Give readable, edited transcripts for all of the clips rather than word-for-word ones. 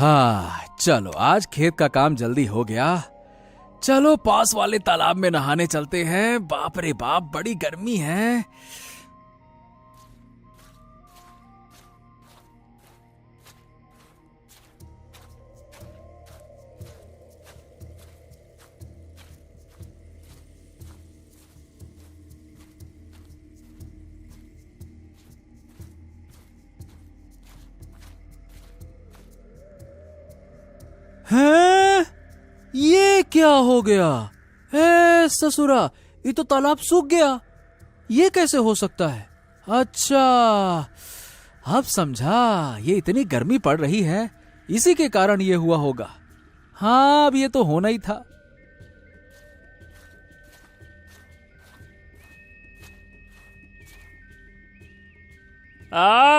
हाँ चलो, आज खेत का काम जल्दी हो गया। चलो पास वाले तालाब में नहाने चलते हैं। बाप रे बाप, बड़ी गर्मी है। हैं? ये क्या हो गया? ससुरा, ये तो तालाब सूख गया। ये कैसे हो सकता है? अच्छा, अब समझा। ये इतनी गर्मी पड़ रही है, इसी के कारण ये हुआ होगा। हाँ, अब ये तो होना ही था।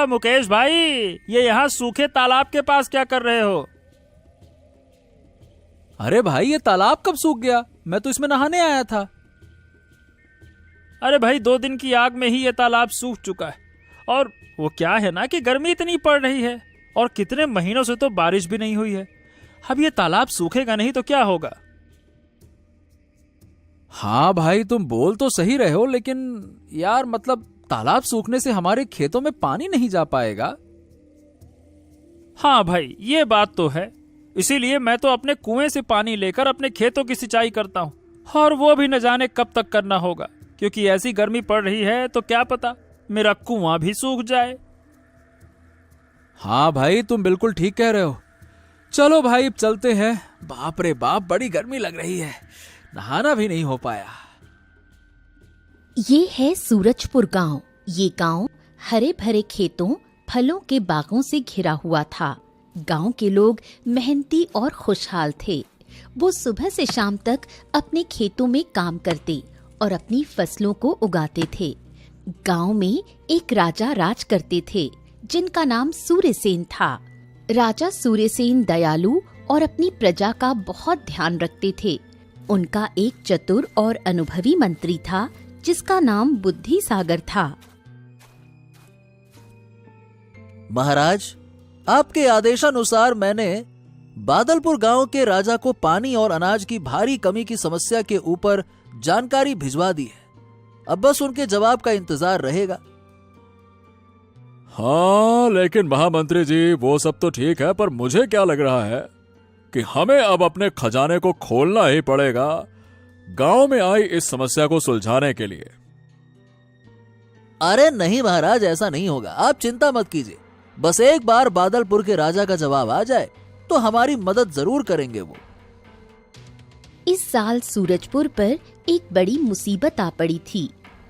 मुकेश भाई, ये यहाँ सूखे तालाब के पास क्या कर रहे हो? अरे भाई, ये तालाब कब सूख गया? मैं तो इसमें नहाने आया था। अरे भाई, 2 दिन की आग में ही ये तालाब सूख चुका है। और वो क्या है ना कि गर्मी इतनी पड़ रही है और कितने महीनों से तो बारिश भी नहीं हुई है। अब ये तालाब सूखेगा नहीं तो क्या होगा? हाँ भाई, तुम बोल तो सही रहे हो, लेकिन यार मतलब तालाब सूखने से हमारे खेतों में पानी नहीं जा पाएगा। हाँ भाई, ये बात तो है। इसीलिए मैं तो अपने कुएं से पानी लेकर अपने खेतों की सिंचाई करता हूँ, और वो भी न जाने कब तक करना होगा, क्योंकि ऐसी गर्मी पड़ रही है तो क्या पता मेरा कुआं भी सूख जाए। हाँ भाई, तुम बिल्कुल ठीक कह रहे हो। चलो भाई, अब चलते हैं। बाप रे बाप, बड़ी गर्मी लग रही है, नहाना भी नहीं हो पाया। ये है सूरजपुर गांव। ये गांव हरे भरे खेतों, फलों के बागों से घिरा हुआ था। गांव के लोग मेहनती और खुशहाल थे। वो सुबह से शाम तक अपने खेतों में काम करते और अपनी फसलों को उगाते थे। गांव में एक राजा राज करते थे, जिनका नाम सूर्यसेन था। राजा सूर्यसेन दयालु और अपनी प्रजा का बहुत ध्यान रखते थे। उनका एक चतुर और अनुभवी मंत्री था, जिसका नाम बुद्धि सागर था। महाराज, आपके आदेशानुसार मैंने बादलपुर गांव के राजा को पानी और अनाज की भारी कमी की समस्या के ऊपर जानकारी भिजवा दी है। अब बस उनके जवाब का इंतजार रहेगा। हाँ, लेकिन महामंत्री जी, वो सब तो ठीक है, पर मुझे क्या लग रहा है कि हमें अब अपने खजाने को खोलना ही पड़ेगा गांव में आई इस समस्या को सुलझाने के लिए। अरे नहीं महाराज, ऐसा नहीं होगा। आप चिंता मत कीजिए। बस एक बार बादलपुर के राजा का जवाब आ जाए तो हमारी मदद जरूर करेंगे वो। इस साल सूरजपुर पर एक बड़ी मुसीबत आ पड़ी थी।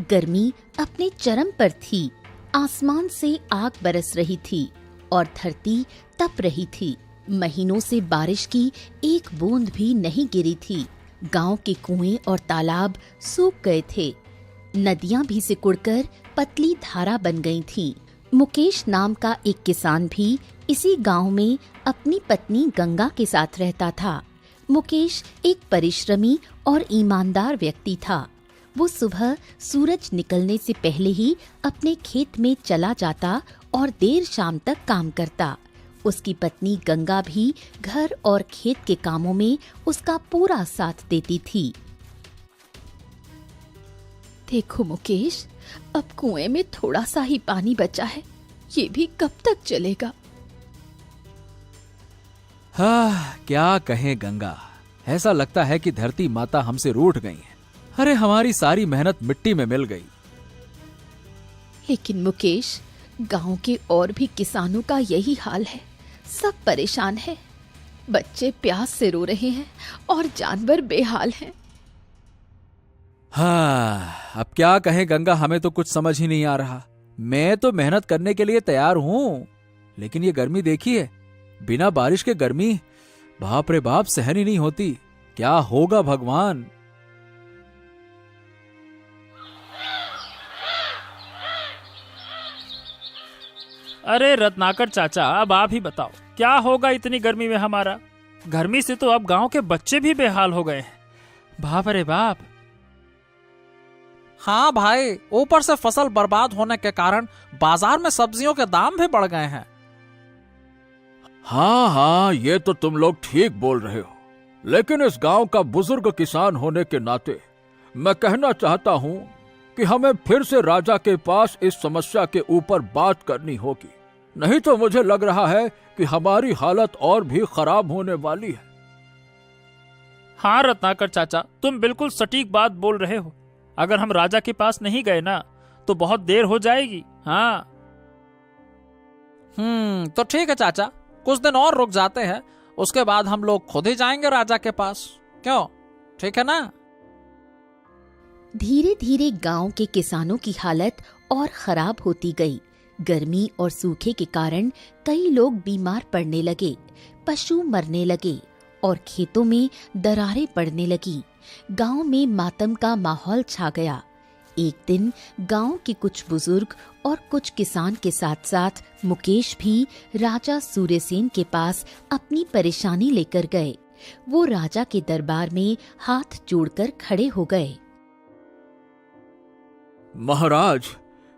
गर्मी अपने चरम पर थी। आसमान से आग बरस रही थी और धरती तप रही थी। महीनों से बारिश की एक बूंद भी नहीं गिरी थी। गांव के कुएं और तालाब सूख गए थे। नदियां भी सिकुड़कर पतली धारा बन गई थीं। मुकेश नाम का एक किसान भी इसी गांव में अपनी पत्नी गंगा के साथ रहता था। मुकेश एक परिश्रमी और ईमानदार व्यक्ति था। वो सुबह सूरज निकलने से पहले ही अपने खेत में चला जाता और देर शाम तक काम करता। उसकी पत्नी गंगा भी घर और खेत के कामों में उसका पूरा साथ देती थी। देखो मुकेश, अब कुएं में थोड़ा सा ही पानी बचा है। ये भी कब तक चलेगा? हाँ, क्या कहें गंगा, ऐसा लगता है कि धरती माता हमसे रूठ गई है। अरे हमारी सारी मेहनत मिट्टी में मिल गई। लेकिन मुकेश, गांव के और भी किसानों का यही हाल है। सब परेशान हैं। बच्चे प्यास से रो रहे हैं और जानवर बेहाल हैं। हाँ, अब क्या कहें गंगा, हमें तो कुछ समझ ही नहीं आ रहा। मैं तो मेहनत करने के लिए तैयार हूं, लेकिन ये गर्मी देखिए, बिना बारिश के गर्मी, बाप रे बाप, सहन ही नहीं होती। क्या होगा भगवान। अरे रत्नाकर चाचा, अब आप ही बताओ, क्या होगा इतनी गर्मी में हमारा? गर्मी से तो अब गांव के बच्चे भी बेहाल हो गए हैं। बाप रे बाप। हाँ भाई, ऊपर से फसल बर्बाद होने के कारण बाजार में सब्जियों के दाम भी बढ़ गए हैं। हाँ हाँ, ये तो तुम लोग ठीक बोल रहे हो, लेकिन इस गांव का बुजुर्ग किसान होने के नाते मैं कहना चाहता हूं कि हमें फिर से राजा के पास इस समस्या के ऊपर बात करनी होगी, नहीं तो मुझे लग रहा है कि हमारी हालत और भी खराब होने वाली है। हाँ रत्नाकर चाचा, तुम बिल्कुल सटीक बात बोल रहे हो। अगर हम राजा के पास नहीं गए ना तो बहुत देर हो जाएगी। हाँ तो ठीक है चाचा, कुछ दिन और रुक जाते हैं, उसके बाद हम लोग खुद ही जाएंगे राजा के पास। क्यों, ठीक है ना? धीरे धीरे गांव के किसानों की हालत और खराब होती गई। गर्मी और सूखे के कारण कई लोग बीमार पड़ने लगे, पशु मरने लगे और खेतों में दरारें पड़ने लगी। गांव में मातम का माहौल छा गया। एक दिन गांव के कुछ बुजुर्ग और कुछ किसान के साथ साथ मुकेश भी राजा सूर्यसेन के पास अपनी परेशानी लेकर गए। वो राजा के दरबार में हाथ जोड़कर खड़े हो गए। महाराज,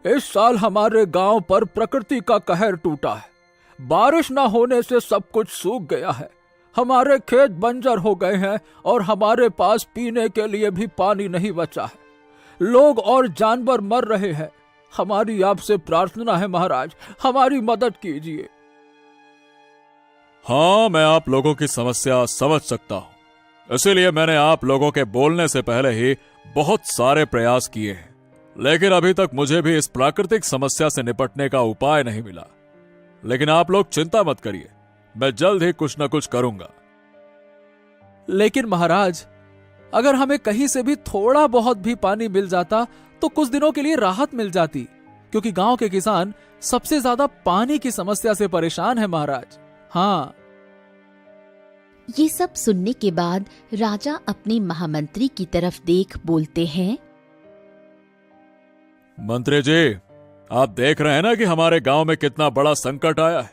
इस साल हमारे गांव पर प्रकृति का कहर टूटा है। बारिश न होने से सब कुछ सूख गया है। हमारे खेत बंजर हो गए हैं और हमारे पास पीने के लिए भी पानी नहीं बचा है। लोग और जानवर मर रहे हैं। हमारी आपसे प्रार्थना है महाराज, हमारी मदद कीजिए। हाँ, मैं आप लोगों की समस्या समझ सकता हूँ, इसीलिए मैंने आप लोगों के बोलने से पहले ही बहुत सारे प्रयास किए हैं, लेकिन अभी तक मुझे भी इस प्राकृतिक समस्या से निपटने का उपाय नहीं मिला। लेकिन आप लोग चिंता मत करिए, मैं जल्द ही कुछ न कुछ करूंगा। लेकिन महाराज, अगर हमें कहीं से भी थोड़ा बहुत भी पानी मिल जाता तो कुछ दिनों के लिए राहत मिल जाती, क्योंकि गांव के किसान सबसे ज्यादा पानी की समस्या से परेशान है महाराज। हाँ। ये सब सुनने के बाद राजा अपने महामंत्री की तरफ देख बोलते हैं। मंत्री जी, आप देख रहे हैं ना कि हमारे गांव में कितना बड़ा संकट आया है।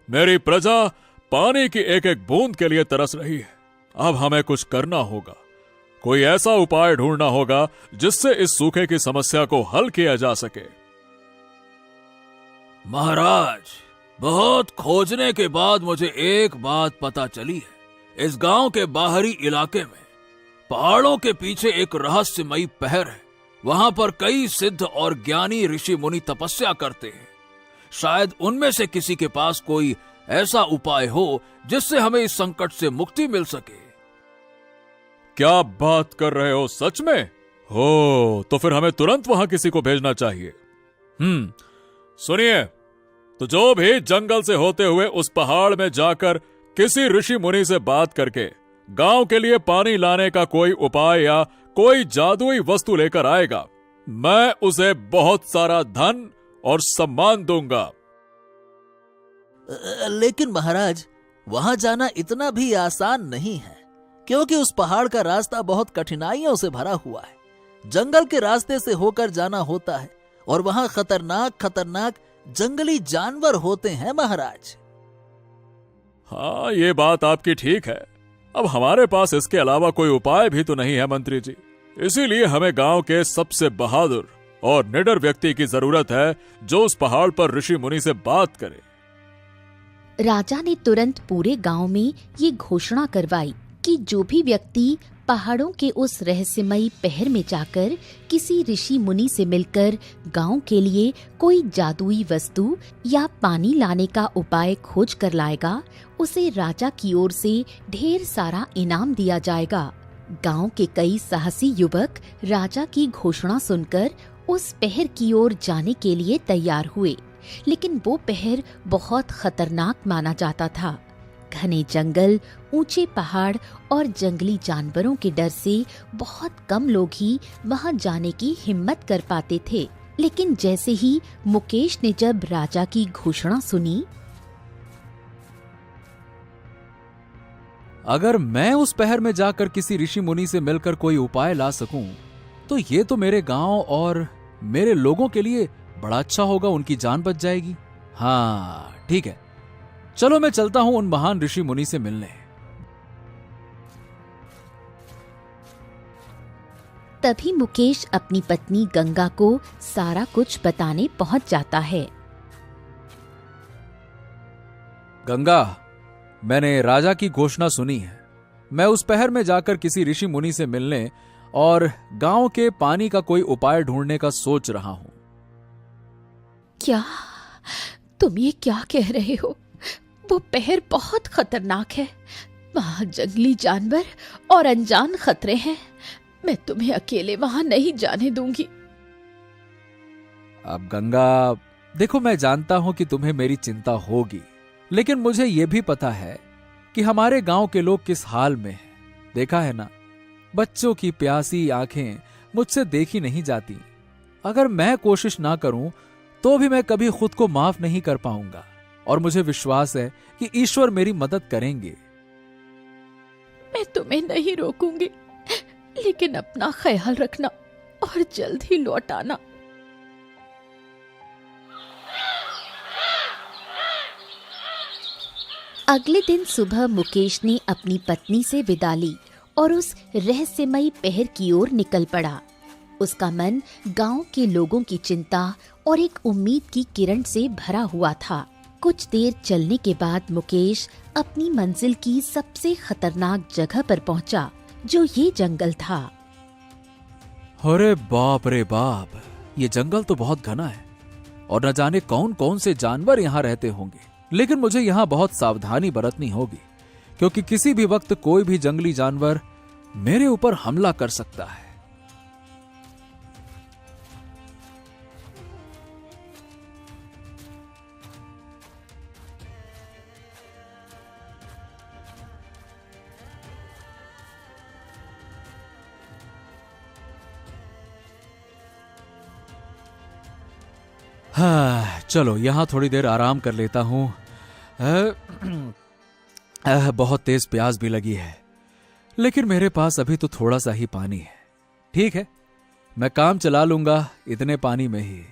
मेरी प्रजा पानी की एक एक बूंद के लिए तरस रही है। अब हमें कुछ करना होगा, कोई ऐसा उपाय ढूंढना होगा जिससे इस सूखे की समस्या को हल किया जा सके। महाराज, बहुत खोजने के बाद मुझे एक बात पता चली है। इस गांव के बाहरी इलाके में पहाड़ों के पीछे एक रहस्यमयी पहर है। वहां पर कई सिद्ध और ज्ञानी ऋषि मुनि तपस्या करते हैं। शायद उनमें से किसी के पास कोई ऐसा उपाय हो जिससे हमें इस संकट से मुक्ति मिल सके। क्या बात कर रहे हो, सच में? हो, तो फिर हमें तुरंत वहां किसी को भेजना चाहिए। सुनिए, तो जो भी जंगल से होते हुए उस पहाड़ में जाकर किसी ऋषि मुनि से बात करके गांव के लिए पानी लाने का कोई उपाय या कोई जादुई वस्तु लेकर आएगा, मैं उसे बहुत सारा धन और सम्मान दूंगा। लेकिन महाराज, वहां जाना इतना भी आसान नहीं है, क्योंकि उस पहाड़ का रास्ता बहुत कठिनाइयों से भरा हुआ है। जंगल के रास्ते से होकर जाना होता है और वहां खतरनाक खतरनाक जंगली जानवर होते हैं महाराज। हाँ, ये बात आपकी ठीक है। अब हमारे पास इसके अलावा कोई उपाय भी तो नहीं है मंत्री जी, इसीलिए हमें गांव के सबसे बहादुर और निडर व्यक्ति की जरूरत है जो उस पहाड़ पर ऋषि मुनि से बात करे। राजा ने तुरंत पूरे गांव में ये घोषणा करवाई कि जो भी व्यक्ति पहाड़ों के उस रहस्यमयी पहर में जाकर किसी ऋषि मुनि से मिलकर गांव के लिए कोई जादुई वस्तु या पानी लाने का उपाय खोज कर लाएगा, उसे राजा की ओर से ढेर सारा इनाम दिया जाएगा। गांव के कई साहसी युवक राजा की घोषणा सुनकर उस पहर की ओर जाने के लिए तैयार हुए, लेकिन वो पहर बहुत खतरनाक माना जाता था। घने जंगल, ऊंचे पहाड़ और जंगली जानवरों के डर से बहुत कम लोग ही वहां जाने की हिम्मत कर पाते थे। लेकिन जैसे ही मुकेश ने जब राजा की घोषणा सुनी, अगर मैं उस पहर में जाकर किसी ऋषि मुनि से मिलकर कोई उपाय ला सकूं, तो ये तो मेरे गांव और मेरे लोगों के लिए बड़ा अच्छा होगा, उनकी जान बच जाएगी। हाँ ठीक है, चलो मैं चलता हूं उन महान ऋषि मुनि से मिलने। तभी मुकेश अपनी पत्नी गंगा को सारा कुछ बताने पहुंच जाता है। गंगा, मैंने राजा की घोषणा सुनी है। मैं उस पहर में जाकर किसी ऋषि मुनि से मिलने और गांव के पानी का कोई उपाय ढूंढने का सोच रहा हूं। क्या तुम ये क्या कह रहे हो? वो पहर बहुत खतरनाक है। वहां जंगली जानवर और अनजान खतरे हैं। मैं तुम्हें अकेले वहां नहीं जाने दूंगी। अब गंगा, देखो, मैं जानता हूं कि तुम्हें मेरी चिंता होगी, लेकिन मुझे यह भी पता है कि हमारे गांव के लोग किस हाल में हैं। देखा है ना, बच्चों की प्यासी आंखें मुझसे देखी नहीं जाती। अगर मैं कोशिश ना करूं तो भी मैं कभी खुद को माफ नहीं कर पाऊंगा, और मुझे विश्वास है कि ईश्वर मेरी मदद करेंगे। मैं तुम्हें नहीं रोकूंगी, लेकिन अपना ख्याल रखना और जल्द ही लौट आना। अगले दिन सुबह मुकेश ने अपनी पत्नी से विदा ली और उस रहस्यमयी पहर की ओर निकल पड़ा। उसका मन गांव के लोगों की चिंता और एक उम्मीद की किरण से भरा हुआ था। कुछ देर चलने के बाद मुकेश अपनी मंजिल की सबसे खतरनाक जगह पर पहुंचा, जो ये जंगल था। अरे बाप रे बाप, ये जंगल तो बहुत घना है और न जाने कौन कौन से जानवर यहाँ रहते होंगे। लेकिन मुझे यहाँ बहुत सावधानी बरतनी होगी, क्योंकि किसी भी वक्त कोई भी जंगली जानवर मेरे ऊपर हमला कर सकता है। हाँ, चलो यहाँ थोड़ी देर आराम कर लेता हूँ। बहुत तेज प्यास भी लगी है, लेकिन मेरे पास अभी तो थोड़ा सा ही पानी है। ठीक है, मैं काम चला लूंगा इतने पानी में ही।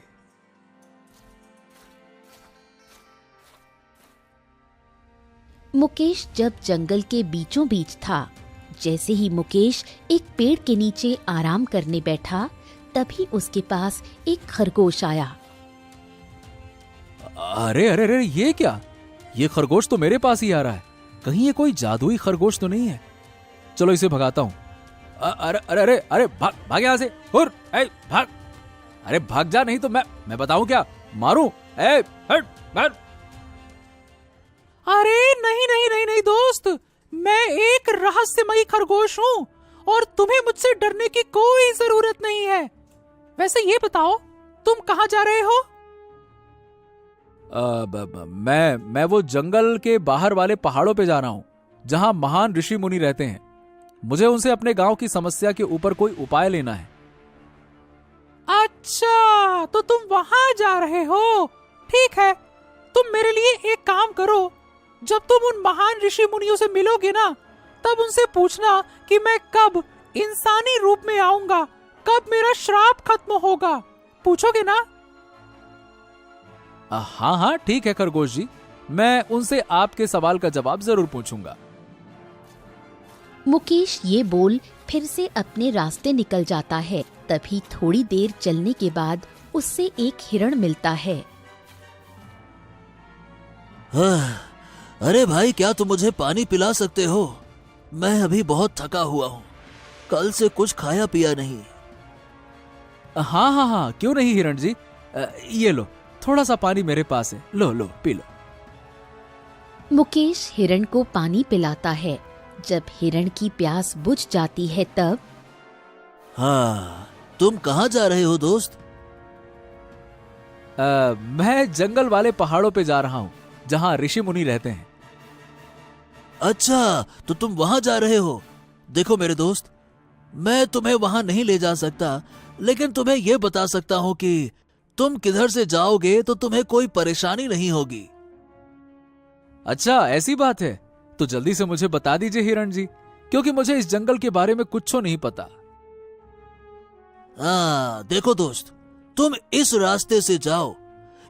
मुकेश जब जंगल के बीचों बीच था, जैसे ही मुकेश एक पेड़ के नीचे आराम करने बैठा, तभी उसके पास एक खरगोश आया। अरे अरे अरे, ये क्या? ये खरगोश तो मेरे पास ही आ रहा है। कहीं ये कोई जादुई खरगोश तो नहीं है? चलो इसे भगाता हूँ। अरे अरे अरे अरे, भाग भाग यहाँ से। हुर, भाग। अरे भाग जा, नहीं तो मैं बताऊं क्या, मारूं। हट हट। अरे नहीं नहीं नहीं नहीं दोस्त, मैं एक रहस्यमयी खरगोश हूँ और तुम्हें मुझसे डरने की कोई जरूरत नहीं है। वैसे ये बताओ, तुम कहाँ जा रहे हो? मैं वो जंगल के बाहर वाले पहाड़ों पे जा रहा हूँ, जहाँ महान ऋषि मुनि रहते हैं। मुझे उनसे अपने गांव की समस्या के ऊपर कोई उपाय लेना है। अच्छा, तो तुम वहां जा रहे हो। ठीक है, तुम मेरे लिए एक काम करो। जब तुम उन महान ऋषि मुनियों से मिलोगे ना, तब उनसे पूछना कि मैं कब इंसानी रूप में आऊंगा, कब मेरा श्राप खत्म होगा। पूछोगे ना? हाँ हाँ, ठीक है खरगोश जी, मैं उनसे आपके सवाल का जवाब जरूर पूछूंगा। मुकेश ये बोल फिर से अपने रास्ते निकल जाता है। तभी थोड़ी देर चलने के बाद उससे एक हिरण मिलता है। अरे भाई, क्या तुम मुझे पानी पिला सकते हो? मैं अभी बहुत थका हुआ हूँ, कल से कुछ खाया पिया नहीं। हाँ हाँ हाँ, क्यों नहीं हिरण जी, ये लो, थोड़ा सा पानी मेरे पास है, लो लो पी लो। मुकेश हिरण को पानी पिलाता है। जब हिरण की प्यास बुझ जाती है तब, हाँ, तुम कहाँ जा रहे हो दोस्त? मैं जंगल वाले पहाड़ों पे जा रहा हूँ, जहाँ ऋषि मुनि रहते हैं। अच्छा, तो तुम वहां जा रहे हो। देखो मेरे दोस्त, मैं तुम्हें वहां नहीं ले जा सकता, लेकिन तुम्हें यह बता सकता हूँ कि तुम किधर से जाओगे तो तुम्हें कोई परेशानी नहीं होगी। अच्छा, ऐसी बात है, तो जल्दी से मुझे बता दीजिए हिरण जी, क्योंकि मुझे इस जंगल के बारे में कुछ नहीं पता। हाँ, देखो दोस्त, तुम इस रास्ते से जाओ,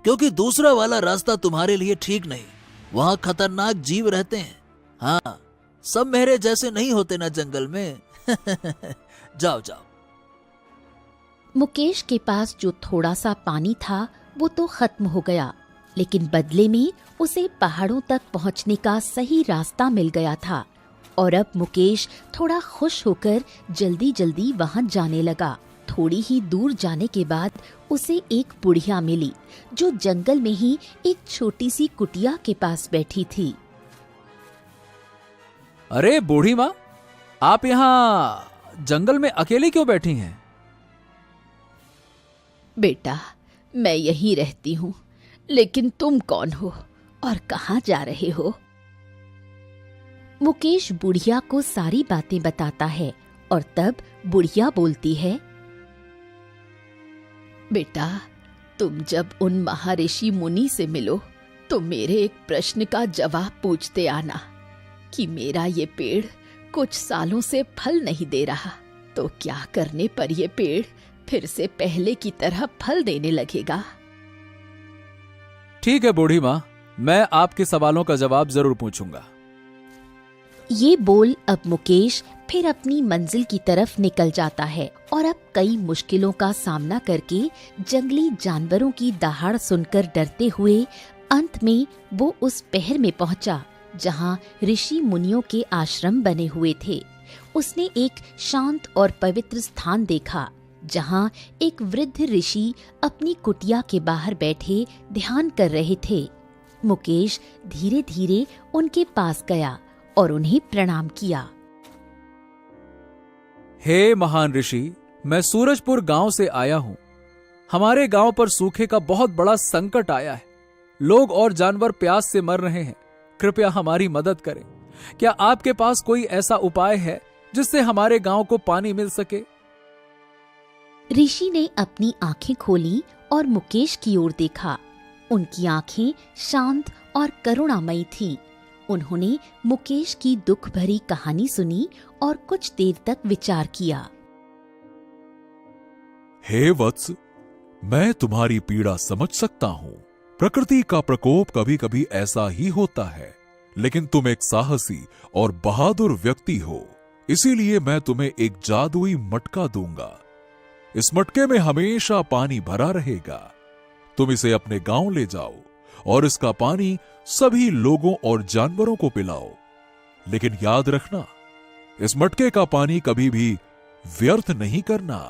क्योंकि दूसरा वाला रास्ता तुम्हारे लिए ठीक नहीं। वहां खतरनाक जीव रहते हैं। हाँ, सब मेरे जैसे नहीं होते ना जंगल में। जाओ जाओ। मुकेश के पास जो थोड़ा सा पानी था वो तो खत्म हो गया। लेकिन बदले में उसे पहाड़ों तक पहुंचने का सही रास्ता मिल गया था और अब मुकेश थोड़ा खुश होकर जल्दी जल्दी वहां जाने लगा। थोड़ी ही दूर जाने के बाद उसे एक बुढ़िया मिली जो जंगल में ही एक छोटी सी कुटिया के पास बैठी थी। अरे बूढ़ी माँ, आप यहाँ जंगल में अकेली क्यों बैठी हैं? बेटा, मैं यहीं रहती हूँ, लेकिन तुम कौन हो और कहाँ जा रहे हो? मुकेश बुढ़िया को सारी बातें बताता है और तब बुढ़िया बोलती है, बेटा, तुम जब उन महर्षि मुनि से मिलो तो मेरे एक प्रश्न का जवाब पूछते आना कि मेरा ये पेड़ कुछ सालों से फल नहीं दे रहा, तो क्या करने पर ये पेड़ फिर से पहले की तरह फल देने लगेगा? ठीक है बूढ़ी माँ, मैं आपके सवालों का जवाब जरूर पूछूंगा। ये बोल अब मुकेश फिर अपनी मंजिल की तरफ निकल जाता है और अब कई मुश्किलों का सामना करके जंगली जानवरों की दहाड़ सुनकर डरते हुए अंत में वो उस पहर में पहुंचा जहां ऋषि मुनियों के आश्रम बने हुए थे। उसने एक शांत और पवित्र स्थान देखा जहां एक वृद्ध ऋषि अपनी कुटिया के बाहर बैठे ध्यान कर रहे थे। मुकेश धीरे धीरे उनके पास गया और उन्हें प्रणाम किया। हे महान ऋषि, मैं सूरजपुर गांव से आया हूं। हमारे गांव पर सूखे का बहुत बड़ा संकट आया है। लोग और जानवर प्यास से मर रहे हैं। कृपया हमारी मदद करें। क्या आपके पास कोई ऐसा उपाय है जिससे हमारे गांव को पानी मिल सके? ऋषि ने अपनी आंखें खोली और मुकेश की ओर देखा। उनकी आंखें शांत और करुणामयी थीं। उन्होंने मुकेश की दुख भरी कहानी सुनी और कुछ देर तक विचार किया। हे वत्स, मैं तुम्हारी पीड़ा समझ सकता हूं। प्रकृति का प्रकोप कभी कभी ऐसा ही होता है, लेकिन तुम एक साहसी और बहादुर व्यक्ति हो, इसीलिए मैं तुम्हें एक जादुई मटका दूंगा। इस मटके में हमेशा पानी भरा रहेगा। तुम इसे अपने गांव ले जाओ और इसका पानी सभी लोगों और जानवरों को पिलाओ। लेकिन याद रखना, इस मटके का पानी कभी भी व्यर्थ नहीं करना।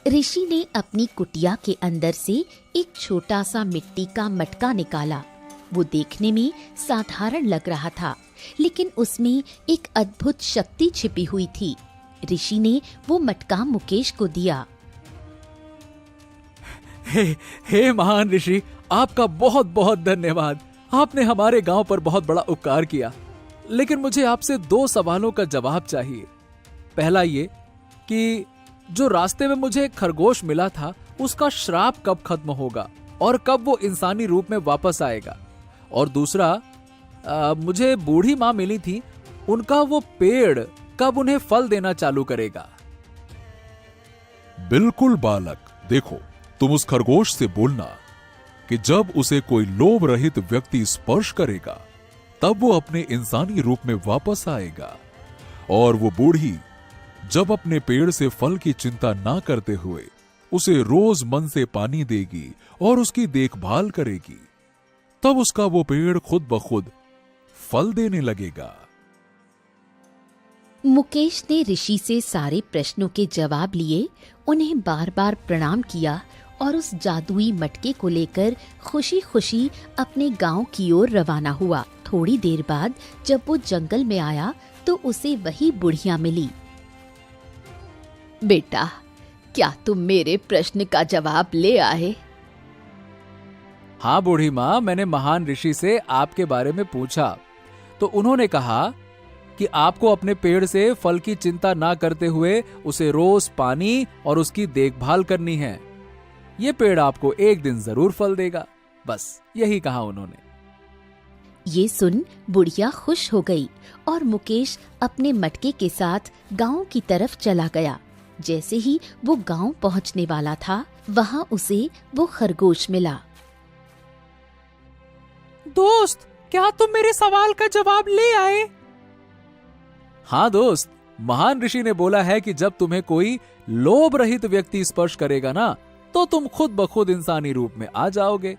ऋषि ने अपनी कुटिया के अंदर से एक छोटा सा मिट्टी का मटका निकाला। वो देखने में साधारण लग रहा था, लेकिन उसमें एक अद्भुत शक्ति छिपी हुई थी। ऋषि ने वो मटका मुकेश को दिया। हे महान ऋषि, आपका बहुत बहुत धन्यवाद। आपने हमारे गांव पर बहुत बड़ा उपकार किया। लेकिन मुझे आपसे 2 सवालों का जवाब चाहिए। पहला ये कि जो रास्ते में मुझे एक खरगोश मिला था, उसका श्राप कब खत्म होगा और कब वो इंसानी रूप में वापस आएगा? और दूसरा, मुझे बूढ़ी माँ मिली थी, उनका वो पेड़ कब उन्हें फल देना चालू करेगा? बिल्कुल बालक, देखो, तुम उस खरगोश से बोलना कि जब उसे कोई लोभ रहित व्यक्ति स्पर्श करेगा तब वो अपने इंसानी रूप में वापस आएगा। और वो बूढ़ी जब अपने पेड़ से फल की चिंता ना करते हुए उसे रोज मन से पानी देगी और उसकी देखभाल करेगी, तब उसका वो पेड़ खुद ब खुद फल देने लगेगा। मुकेश ने ऋषि से सारे प्रश्नों के जवाब लिए, उन्हें बार बार प्रणाम किया और उस जादुई मटके को लेकर खुशी खुशी अपने गांव की ओर रवाना हुआ। थोड़ी देर बाद जब वो जंगल में आया तो उसे वही बुढ़िया मिली। बेटा, क्या तुम मेरे प्रश्न का जवाब ले आए? हाँ बूढ़ी माँ, मैंने महान ऋषि से आपके बारे में पूछा तो उन्होंने कहा कि आपको अपने पेड़ से फल की चिंता ना करते हुए उसे रोज पानी और उसकी देखभाल करनी है। ये पेड़ आपको एक दिन जरूर फल देगा। बस यही कहा उन्होंने। ये सुन बुढ़िया खुश हो गई और मुकेश अपने मटके के साथ गांव की तरफ चला गया। जैसे ही वो गांव पहुंचने वाला था, वहां उसे वो खरगोश मिला। दोस्त, क्या तुम मेरे सवाल का जवाब ले आए? हाँ दोस्त, महान ऋषि ने बोला है कि जब तुम्हें कोई लोभ रहित व्यक्ति स्पर्श करेगा ना, तो तुम खुद ब खुद इंसानी रूप में आ जाओगे।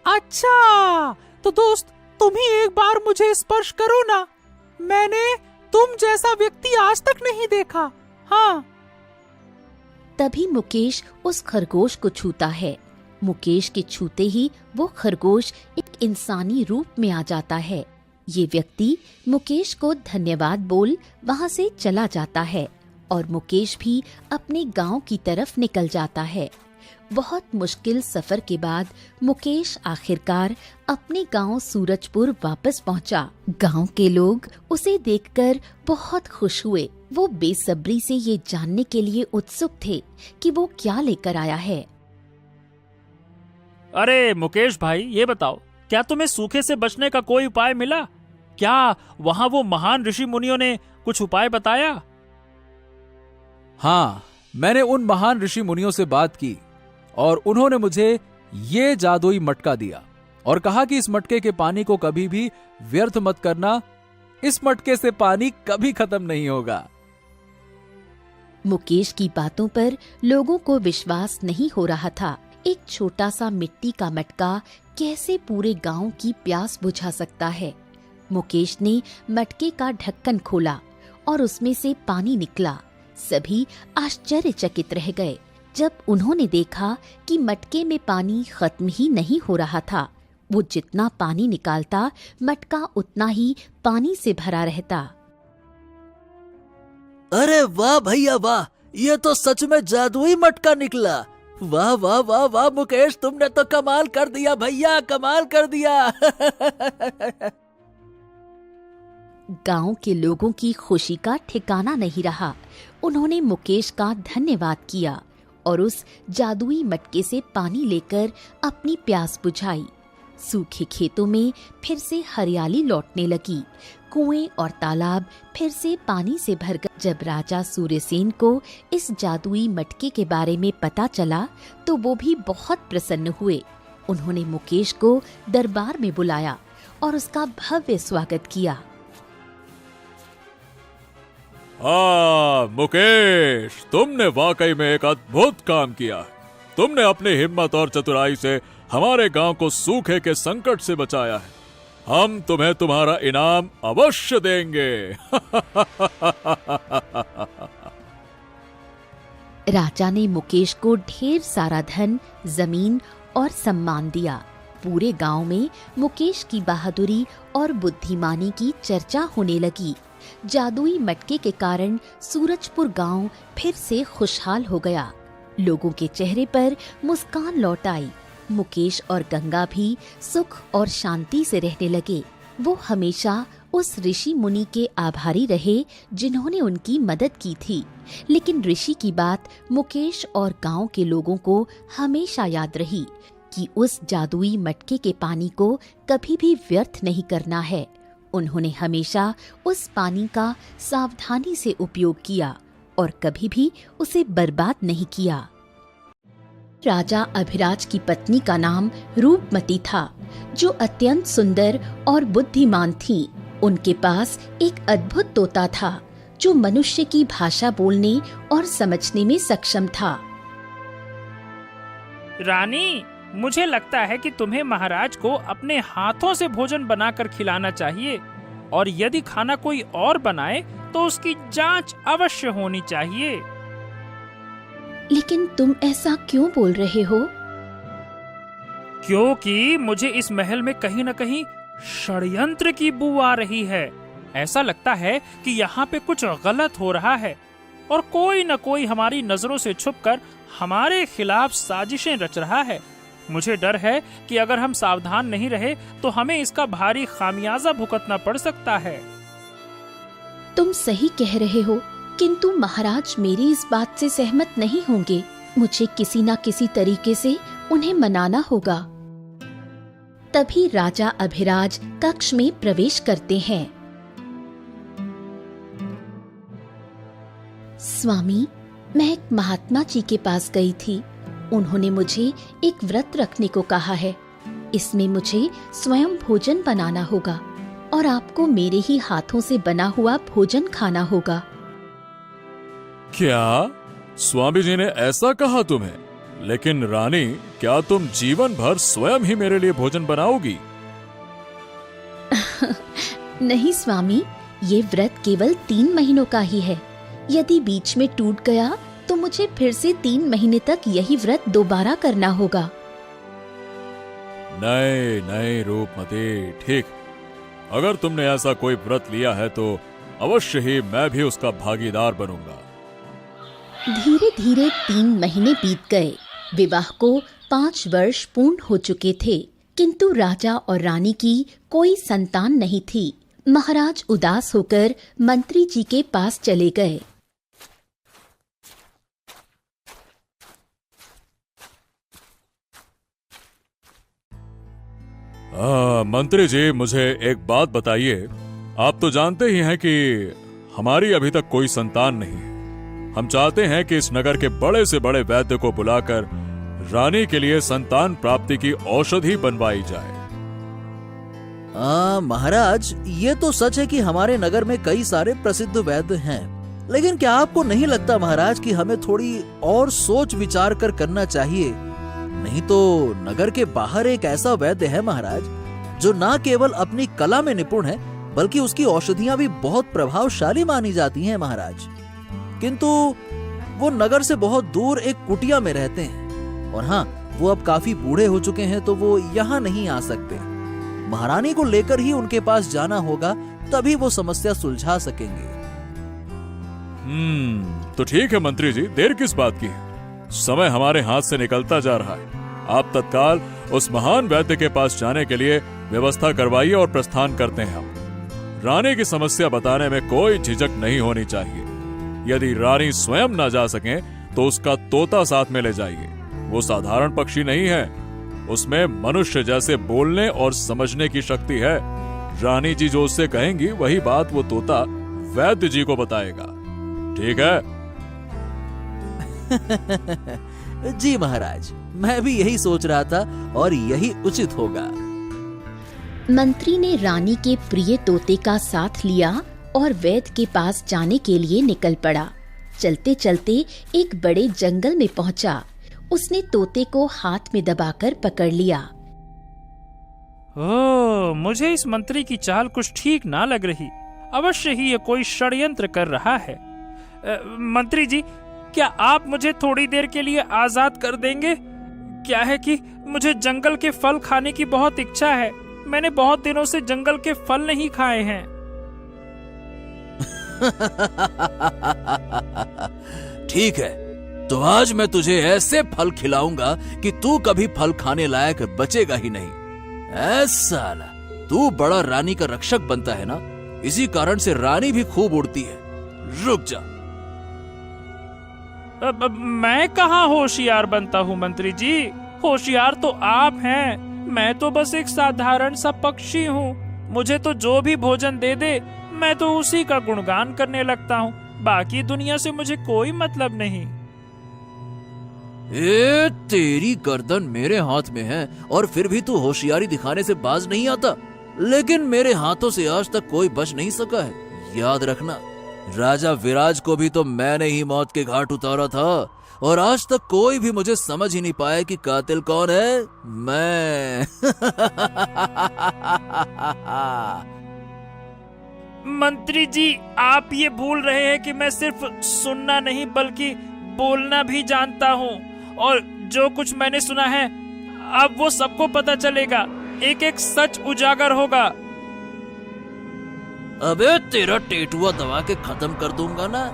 अच्छा, तो दोस्त तुम ही एक बार मुझे स्पर्श करो ना, मैंने तुम जैसा व्यक्ति आज तक नहीं देखा। हाँ। तभी मुकेश उस खरगोश को छूता है। मुकेश के छूते ही वो खरगोश एक इंसानी रूप में आ जाता है। ये व्यक्ति मुकेश को धन्यवाद बोल वहाँ से चला जाता है और मुकेश भी अपने गांव की तरफ निकल जाता है। बहुत मुश्किल सफर के बाद मुकेश आखिरकार अपने गांव सूरजपुर वापस पहुंचा। गांव के लोग उसे देखकर बहुत खुश हुए। वो बेसब्री से ये जानने के लिए उत्सुक थे कि वो क्या लेकर आया है। अरे मुकेश भाई, ये बताओ, क्या तुम्हें सूखे से बचने का कोई उपाय मिला? क्या वहाँ वो महान ऋषि मुनियों ने कुछ उपाय बताया? हाँ, मैंने उन महान ऋषि मुनियों से बात की और उन्होंने मुझे ये जादुई मटका दिया और कहा कि इस मटके के पानी को कभी भी व्यर्थ मत करना, इस मटके से पानी कभी खत्म नहीं होगा। मुकेश की बातों पर लोगों को विश्वास नहीं हो रहा था। एक छोटा सा मिट्टी का मटका कैसे पूरे गांव की प्यास बुझा सकता है। मुकेश ने मटके का ढक्कन खोला और उसमें से पानी निकला। सभी आश्चर्यचकित रह गए जब उन्होंने देखा कि मटके में पानी खत्म ही नहीं हो रहा था। वो जितना पानी निकालता, मटका उतना ही पानी से भरा रहता। अरे वाह भैया वाह, ये तो सच में जादुई मटका निकला। वाह वाह वाह वाह मुकेश, तुमने तो कमाल कर दिया भैया, कमाल कर दिया। गांव के लोगों की खुशी का ठिकाना नहीं रहा। उन्होंने मुकेश का धन्यवाद किया और उस जादुई मटके से पानी लेकर अपनी प्यास बुझाई। सूखे खेतों में फिर से हरियाली लौटने लगी। कुएं और तालाब फिर से पानी से भर गए। जब राजा सूर्यसेन को इस जादुई मटके के बारे में पता चला तो वो भी बहुत प्रसन्न हुए। उन्होंने मुकेश को दरबार में बुलाया और उसका भव्य स्वागत किया। मुकेश, तुमने वाकई में एक अद्भुत काम किया है। तुमने अपनी हिम्मत और चतुराई से हमारे गांव को सूखे के संकट से बचाया है। हम तुम्हें तुम्हारा इनाम अवश्य देंगे। राजा ने मुकेश को ढेर सारा धन, जमीन और सम्मान दिया। पूरे गांव में मुकेश की बहादुरी और बुद्धिमानी की चर्चा होने लगी। जादुई मटके के कारण सूरजपुर गांव फिर से खुशहाल हो गया। लोगों के चेहरे पर मुस्कान लौट आई। मुकेश और गंगा भी सुख और शांति से रहने लगे। वो हमेशा उस ऋषि मुनि के आभारी रहे जिन्होंने उनकी मदद की थी। लेकिन ऋषि की बात मुकेश और गांव के लोगों को हमेशा याद रही कि उस जादुई मटके के पानी को कभी भी व्यर्थ नहीं करना है। उन्होंने हमेशा उस पानी का सावधानी से उपयोग किया और कभी भी उसे बर्बाद नहीं किया। राजा अभिराज की पत्नी का नाम रूपमती था, जो अत्यंत सुंदर और बुद्धिमान थी। उनके पास एक अद्भुत तोता था जो मनुष्य की भाषा बोलने और समझने में सक्षम था। रानी, मुझे लगता है कि तुम्हें महाराज को अपने हाथों से भोजन बनाकर खिलाना चाहिए, और यदि खाना कोई और बनाए तो उसकी जांच अवश्य होनी चाहिए। लेकिन तुम ऐसा क्यों बोल रहे हो? क्योंकि मुझे इस महल में कहीं न कहीं षड्यंत्र की बू आ रही है। ऐसा लगता है कि यहाँ पे कुछ गलत हो रहा है और कोई न कोई हमारी नजरों से छुपकर हमारे खिलाफ साजिशें रच रहा है। मुझे डर है कि अगर हम सावधान नहीं रहे तो हमें इसका भारी खामियाजा भुगतना पड़ सकता है। तुम सही कह रहे हो, किंतु महाराज मेरी इस बात से सहमत नहीं होंगे। मुझे किसी न किसी तरीके से उन्हें मनाना होगा। तभी राजा अभिराज कक्ष में प्रवेश करते हैं। स्वामी, मैं एक महात्मा जी के पास गई थी। उन्होंने मुझे एक व्रत रखने को कहा है। इसमें मुझे स्वयं भोजन बनाना होगा और आपको मेरे ही हाथों से बना हुआ भोजन खाना होगा। क्या स्वामी जी ने ऐसा कहा तुम्हें? लेकिन रानी, क्या तुम जीवन भर स्वयं ही मेरे लिए भोजन बनाओगी? नहीं स्वामी, ये व्रत केवल 3 महीनों का ही है। यदि बीच में टूट गया तो मुझे फिर से 3 महीने तक यही व्रत दोबारा करना होगा। नहीं नहीं रूपमती, ठीक। अगर तुमने ऐसा कोई व्रत लिया है तो अवश्य ही मैं भी उसका भागीदार बनूंगा। धीरे धीरे 3 महीने बीत गए। विवाह को 5 वर्ष पूर्ण हो चुके थे, किंतु राजा और रानी की कोई संतान नहीं थी। महाराज उदास होकर मंत्री जी के पास चले गए। मंत्री जी, मुझे एक बात बताइए। आप तो जानते ही हैं कि हमारी अभी तक कोई संतान नहीं है। हम चाहते हैं कि इस नगर के बड़े से बड़े वैद्य को बुलाकर रानी के लिए संतान प्राप्ति की औषधि बनवाई जाए। महाराज, ये तो सच है कि हमारे नगर में कई सारे प्रसिद्ध वैद्य हैं, लेकिन क्या आपको नहीं लगता महाराज कि हमें थोड़ी और सोच विचार कर करना चाहिए? नहीं तो नगर के बाहर एक ऐसा वैद्य है महाराज, जो न केवल अपनी कला में निपुण है, बल्कि उसकी औषधियां भी बहुत प्रभावशाली मानी जाती हैं महाराज। किंतु वो नगर से बहुत दूर एक कुटिया में रहते हैं, और हाँ, वो अब काफी बूढ़े हो चुके हैं, तो वो यहाँ नहीं आ सकते। महारानी को लेकर ही उनके पास जाना होगा, तभी वो समस्या सुलझा सकेंगे। तो ठीक है मंत्री जी, देर किस बात की है? समय हमारे हाथ से निकलता जा रहा है। आप तत्काल उस महान वैद्य के पास जाने के लिए व्यवस्था करवाइए और प्रस्थान करते हैं हम। रानी की समस्या बताने में कोई झिझक नहीं होनी चाहिए। यदि रानी स्वयं ना जा सके तो उसका तोता साथ में ले जाइए। वो साधारण पक्षी नहीं है, उसमें मनुष्य जैसे बोलने और समझने की शक्ति है। रानी जी जो उससे कहेंगी वही बात वो तोता वैद्य जी को बताएगा। ठीक है? जी महाराज, मैं भी यही सोच रहा था और यही उचित होगा। मंत्री ने रानी के प्रिय तोते का साथ लिया और वैद्य के पास जाने के लिए निकल पड़ा। चलते चलते एक बड़े जंगल में पहुंचा। उसने तोते को हाथ में दबाकर पकड़ लिया। ओह, मुझे इस मंत्री की चाल कुछ ठीक ना लग रही। अवश्य ही ये कोई षड्यंत्र कर रहा है। मंत्री जी, क्या आप मुझे थोड़ी देर के लिए आजाद कर देंगे? क्या है कि मुझे जंगल के फल खाने की बहुत इच्छा है। मैंने बहुत दिनों से जंगल के फल नहीं खाए हैं। ठीक है, तो आज मैं तुझे ऐसे फल खिलाऊंगा कि तू कभी फल खाने लायक बचेगा ही नहीं। ऐसा तू बड़ा रानी का रक्षक बनता है ना, इसी कारण से रानी भी खूब उड़ती है। रुक जा। मैं कहाँ होशियार बनता हूँ मंत्री जी? होशियार तो आप हैं। मैं तो बस एक साधारण सा पक्षी हूँ। मुझे तो जो भी भोजन दे दे, मैं तो उसी का गुणगान करने लगता हूँ। बाकी दुनिया से मुझे कोई मतलब नहीं। तेरी गर्दन मेरे हाथ में है और फिर भी तू होशियारी दिखाने से बाज नहीं आता। लेकिन मेरे हाथों से आज तक कोई बच नहीं सका है। याद रखना, राजा विराज को भी तो मैंने ही मौत के घाट उतारा था, और आज तक कोई भी मुझे समझ ही नहीं पाया कि कातिल कौन है। मैं मंत्री जी, आप ये भूल रहे हैं कि मैं सिर्फ सुनना नहीं बल्कि बोलना भी जानता हूँ, और जो कुछ मैंने सुना है अब वो सबको पता चलेगा। एक एक सच उजागर होगा। अबे तेरा टेटुआ दबा के खत्म कर दूंगा ना।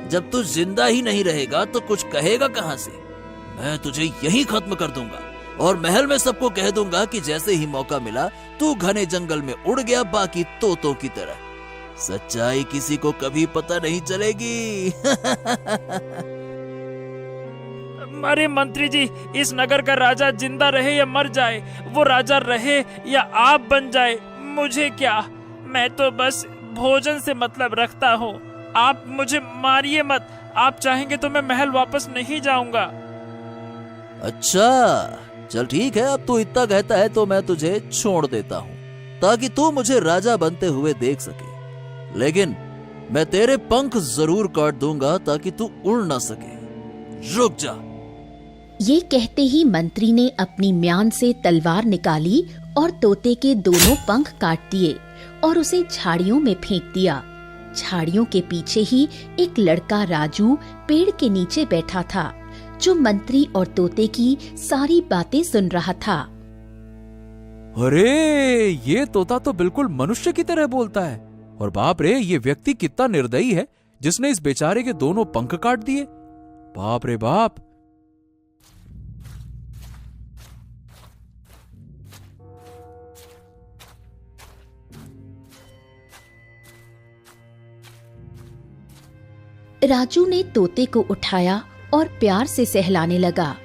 जब तू जिंदा ही नहीं रहेगा तो कुछ कहेगा कहां से? मैं तुझे यहीं खत्म कर दूंगा और महल में सबको कह दूंगा कि जैसे ही मौका मिला तू घने जंगल में उड़ गया, बाकी तोतों की तरह। सच्चाई किसी को कभी पता नहीं चलेगी। अरे मंत्री जी, इस नगर का राजा जिंदा रहे या मर जाए, वो राजा रहे या आप बन जाए, मुझे क्या? मैं तो बस भोजन से मतलब रखता हूँ। आप मुझे मारिए मत। आप चाहेंगे तो मैं महल वापस नहीं जाऊंगा। अच्छा, चल ठीक है, अब तू इतना कहता है तो मैं तुझे छोड़ देता हूँ, ताकि तू मुझे राजा बनते हुए देख सके। लेकिन मैं तेरे पंख जरूर काट दूंगा ताकि तू उड़ ना सके। रुक जा। ये कहते ही मंत्री ने अपनी म्यान से तलवार निकाली और तोते के दोनों पंख काट दिए और उसे झाड़ियों में फेंक दिया। झाड़ियों के पीछे ही एक लड़का राजू पेड़ के नीचे बैठा था, जो मंत्री और तोते की सारी बातें सुन रहा था। अरे ये तोता तो बिल्कुल मनुष्य की तरह बोलता है। और बाप रे, ये व्यक्ति कितना निर्दयी है जिसने इस बेचारे के दोनों पंख काट दिए। बाप रे बाप। राजू ने तोते को उठाया और प्यार से सहलाने लगा।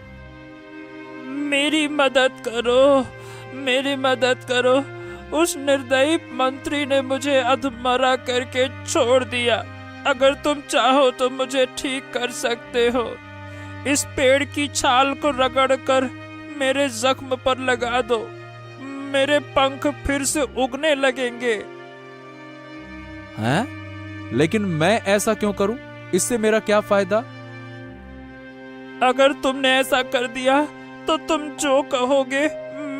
मेरी मदद करो, मेरी मदद करो। उस निर्दयी मंत्री ने मुझे अधमरा करके छोड़ दिया। अगर तुम चाहो तो मुझे ठीक कर सकते हो। इस पेड़ की छाल को रगड़कर मेरे जख्म पर लगा दो, मेरे पंख फिर से उगने लगेंगे। हैं? लेकिन मैं ऐसा क्यों करूं? इससे मेरा क्या फायदा? अगर तुमने ऐसा कर दिया तो तुम जो कहोगे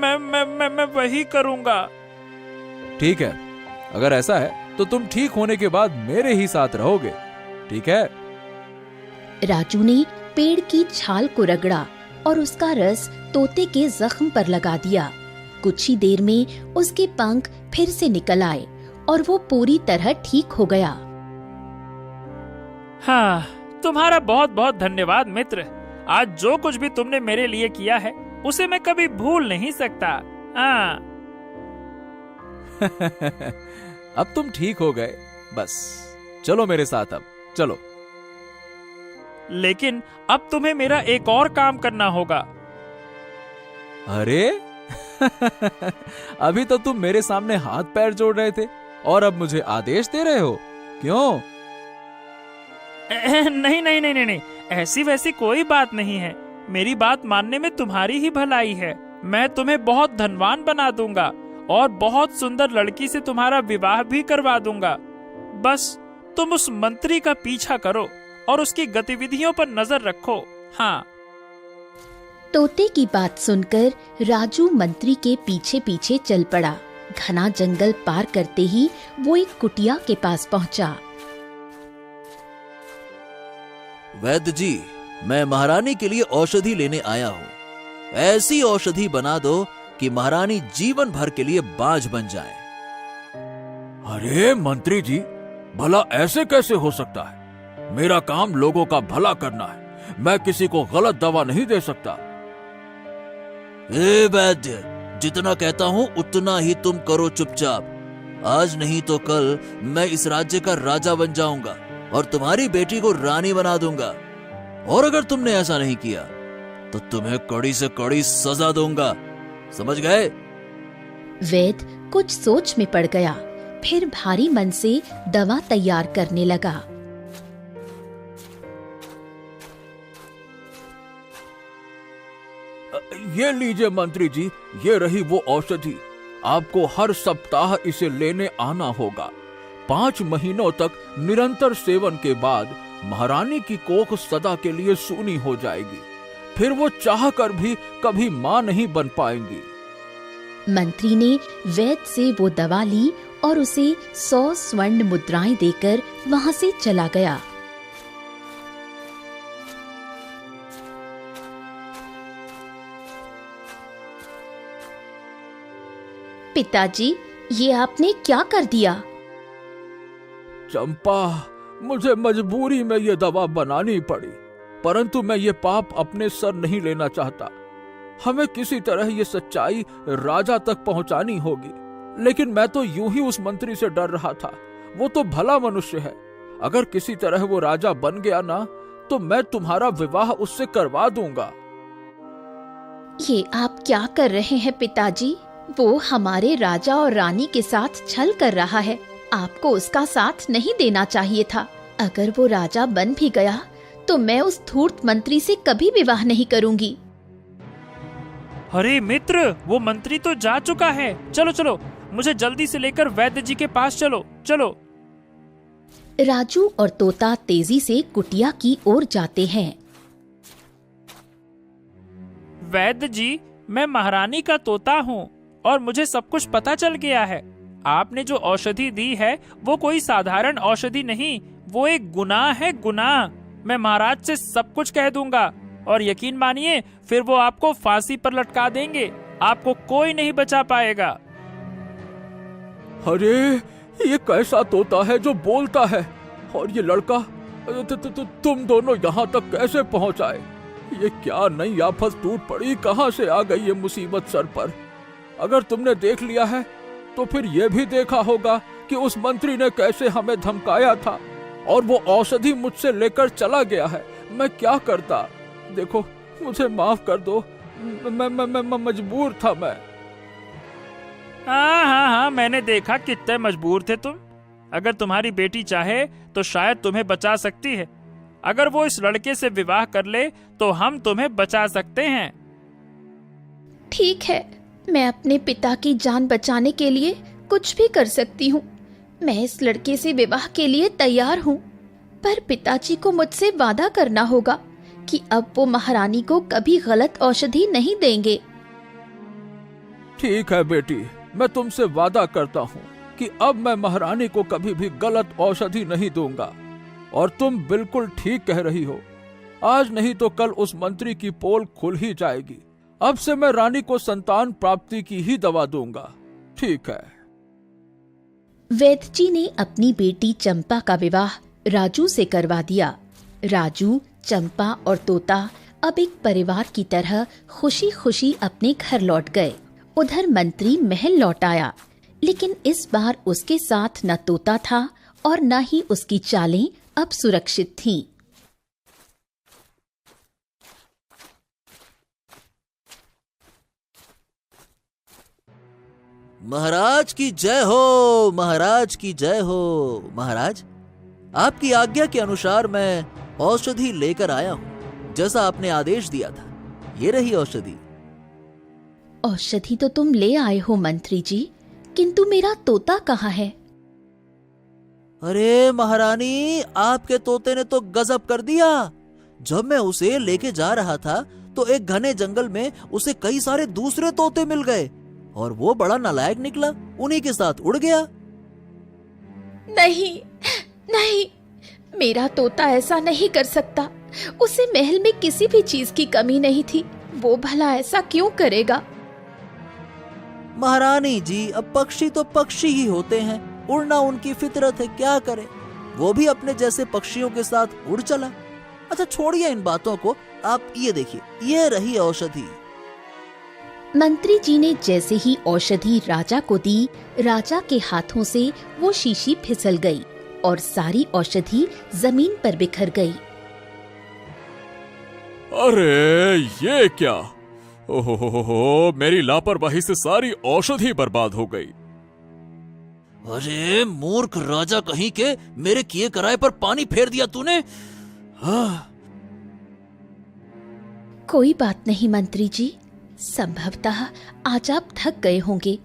मैं वही करूंगा। ठीक है, अगर ऐसा है तो तुम ठीक होने के बाद मेरे ही साथ रहोगे, ठीक है? राजू ने पेड़ की छाल को रगड़ा और उसका रस तोते के जख्म पर लगा दिया। कुछ ही देर में उसके पंख फिर से निकल आए और वो पूरी तरह ठीक हो गया। हाँ, तुम्हारा बहुत बहुत धन्यवाद मित्र। आज जो कुछ भी तुमने मेरे लिए किया है उसे मैं कभी भूल नहीं सकता। हाँ। अब तुम ठीक हो गए, बस चलो मेरे साथ, अब चलो। लेकिन अब तुम्हें मेरा एक और काम करना होगा। अरे अभी तो तुम मेरे सामने हाथ पैर जोड़ रहे थे और अब मुझे आदेश दे रहे हो, क्यों? नहीं नहीं नहीं नहीं, ऐसी वैसी कोई बात नहीं है। मेरी बात मानने में तुम्हारी ही भलाई है। मैं तुम्हें बहुत धनवान बना दूंगा और बहुत सुंदर लड़की से तुम्हारा विवाह भी करवा दूंगा। बस तुम उस मंत्री का पीछा करो और उसकी गतिविधियों पर नजर रखो। हाँ। तोते की बात सुनकर राजू मंत्री के पीछे पीछे चल पड़ा। घना जंगल पार करते ही वो एक कुटिया के पास पहुंचा। वैद्य जी, मैं महारानी के लिए औषधि लेने आया हूँ। ऐसी औषधि बना दो कि महारानी जीवन भर के लिए बाज बन जाए। अरे मंत्री जी, भला ऐसे कैसे हो सकता है? मेरा काम लोगों का भला करना है। मैं किसी को गलत दवा नहीं दे सकता। ए वैद्य, जितना कहता हूँ उतना ही तुम करो चुपचाप। आज नहीं तो कल मैं इस राज्य का राजा बन जाऊंगा और तुम्हारी बेटी को रानी बना दूंगा। और अगर तुमने ऐसा नहीं किया तो तुम्हें कड़ी से कड़ी सजा दूंगा, समझ गए? वैद्य कुछ सोच में पड़ गया, फिर भारी मन से दवा तैयार करने लगा। ये लीजिए मंत्री जी, ये रही वो औषधि। आपको हर सप्ताह इसे लेने आना होगा। 5 महीनों तक निरंतर सेवन के बाद महारानी की कोख सदा के लिए सूनी हो जाएगी। फिर वो चाहकर भी कभी मां नहीं बन पाएंगी। मंत्री ने वैद्य से वो दवा ली और उसे 100 स्वर्ण मुद्राएं देकर वहां से चला गया। पिताजी, ये आपने क्या कर दिया? चंपा, मुझे मजबूरी में ये दवा बनानी पड़ी, परंतु मैं ये पाप अपने सर नहीं लेना चाहता। हमें किसी तरह ये सच्चाई राजा तक पहुंचानी होगी। लेकिन मैं तो यूं ही उस मंत्री से डर रहा था। वो तो भला मनुष्य है। अगर किसी तरह वो राजा बन गया ना, तो मैं तुम्हारा विवाह उससे करवा दूंगा। ये आप क्या कर रहे हैं पिताजी? वो हमारे राजा और रानी के साथ छल कर रहा है। आपको उसका साथ नहीं देना चाहिए था। अगर वो राजा बन भी गया तो मैं उस धूर्त मंत्री से कभी विवाह नहीं करूंगी। अरे मित्र, वो मंत्री तो जा चुका है। चलो चलो, मुझे जल्दी से लेकर वैद्य जी के पास चलो। चलो। राजू और तोता तेजी से कुटिया की ओर जाते हैं। वैद्य जी, मैं महारानी का तोता हूँ और मुझे सब कुछ पता चल गया है। आपने जो औषधि दी है वो कोई साधारण औषधि नहीं, वो एक गुनाह है, गुनाह। मैं महाराज से सब कुछ कह दूंगा और यकीन मानिए फिर वो आपको फांसी पर लटका देंगे। आपको कोई नहीं बचा पाएगा। अरे ये कैसा तोता है जो बोलता है? और ये लड़का तुम दोनों यहाँ तक कैसे पहुँच आए? ये क्या नई आफत टूट पड़ी? कहाँ से आ गई ये मुसीबत सर पर? अगर तुमने देख लिया है तो फिर ये भी देखा होगा कि उस मंत्री ने कैसे हमें धमकाया था और वो औषधि मुझसे लेकर चला गया है। मैं क्या करता? देखो, मुझे माफ कर दो। मैं मजबूर था। मैं हाँ, मैंने देखा कितने मजबूर थे तुम। अगर तुम्हारी बेटी चाहे तो शायद तुम्हें बचा सकती है। अगर वो इस लड़के से विवाह कर ले तो हम तुम्हें बचा सकते हैं। ठीक है, मैं अपने पिता की जान बचाने के लिए कुछ भी कर सकती हूँ। मैं इस लड़के से विवाह के लिए तैयार हूँ, पर पिताजी को मुझसे वादा करना होगा कि अब वो महारानी को कभी गलत औषधि नहीं देंगे। ठीक है बेटी, मैं तुमसे वादा करता हूँ कि अब मैं महारानी को कभी भी गलत औषधि नहीं दूंगा। और तुम बिल्कुल ठीक कह रही हो, आज नहीं तो कल उस मंत्री की पोल खुल ही जाएगी। अब से मैं रानी को संतान प्राप्ति की ही दवा दूंगा। ठीक है। वैद्य जी ने अपनी बेटी चंपा का विवाह राजू से करवा दिया। राजू, चंपा और तोता अब एक परिवार की तरह खुशी खुशी अपने घर लौट गए। उधर मंत्री महल लौट आया, लेकिन इस बार उसके साथ न तोता था और न ही उसकी चालें अब सुरक्षित थीं। महाराज की जय हो, महाराज की जय हो। महाराज, आपकी आज्ञा के अनुसार मैं औषधि लेकर आया हूँ, जैसा आपने आदेश दिया था। ये रही औषधि। औषधि तो तुम ले आए हो मंत्री जी, किंतु मेरा तोता कहाँ है? अरे महारानी, आपके तोते ने तो गजब कर दिया। जब मैं उसे लेके जा रहा था तो एक घने जंगल में उसे कई सारे दूसरे तोते मिल गए और वो बड़ा नालायक निकला, उन्हीं के साथ उड़ गया। नहीं नहीं, मेरा तोता ऐसा नहीं कर सकता। उसे महल में किसी भी चीज की कमी नहीं थी, वो भला ऐसा क्यों करेगा? महारानी जी, अब पक्षी तो पक्षी ही होते हैं, उड़ना उनकी फितरत है, क्या करे। वो भी अपने जैसे पक्षियों के साथ उड़ चला। अच्छा छोड़िए इन बातों को, आप ये देखिए, ये रही औषधि। मंत्री जी ने जैसे ही औषधि राजा को दी, राजा के हाथों से वो शीशी फिसल गई और सारी औषधि जमीन पर बिखर गई। अरे ये क्या? ओहो, मेरी लापरवाही से सारी औषधि बर्बाद हो गई। अरे मूर्ख राजा कहीं के, मेरे किए कराए पर पानी फेर दिया तूने। हाँ। कोई बात नहीं मंत्री जी, संभवतः आज आप थक गए होंगे।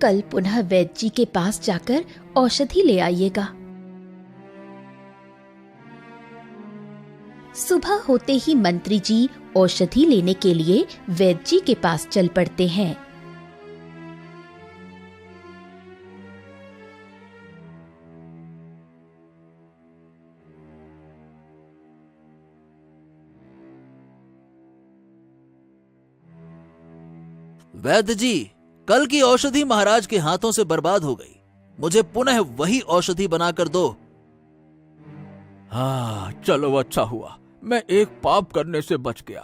कल पुनः वैद्य जी के पास जाकर औषधि ले आइएगा। सुबह होते ही मंत्री जी औषधि लेने के लिए वैद्य जी के पास चल पड़ते हैं। वैद्य जी, कल की औषधि महाराज के हाथों से बर्बाद हो गई, मुझे पुनः वही औषधि बनाकर दो। हाँ, चलो अच्छा हुआ, मैं एक पाप करने से बच गया।